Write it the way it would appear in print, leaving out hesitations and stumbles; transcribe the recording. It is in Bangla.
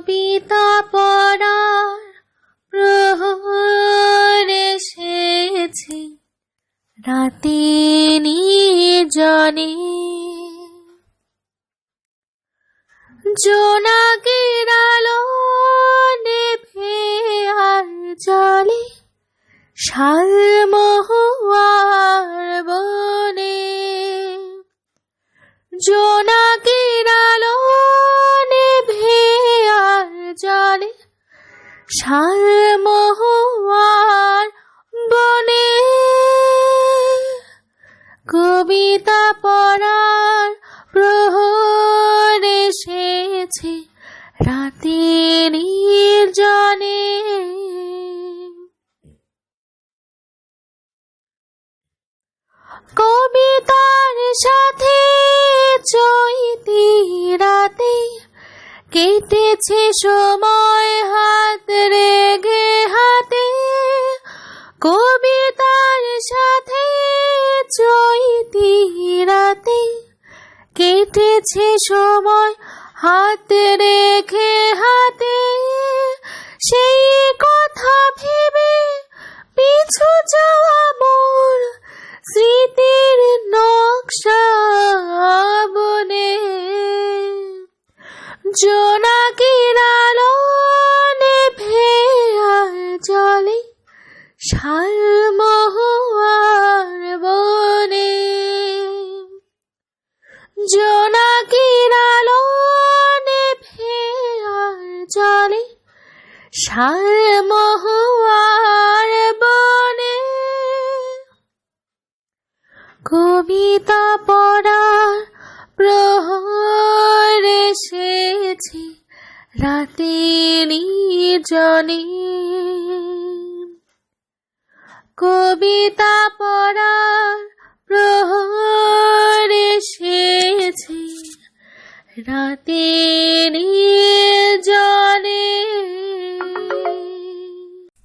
কবিতা পড়ার প্রহর এসেছে রাতে নির্জনে, জোনাকির আলো নেভে আর জলে শালমহুয়ার বনে। জোনাকির আলো নেভে আর জলে শালমহুয়ার বনে। কবিতা পড়ার প্রহর এসেছে রাতে নির্জনে। কবিতার সাথে চৈতি রাতে কেটেছে সময় হাত রেগে হাতে। কবিতার সাথে চৈতি রাতে কেটেছে সময় হাত রেখে হাতে। সেই কথা ভেবে পিছু যাওয়া মোর স্মৃতির নকশা বনে। জোনাকির আলো নেভে আর জলে শালমহুয়ার বনে। জোনাকির আলো নেভে আর জলে শালমহুয়ার বনে। কবিতা পড়ার প্রহর এসেছে রাতে নির্জনে। কবিতা পড়ার প্রহর এসেছে রাতে নির্জনে।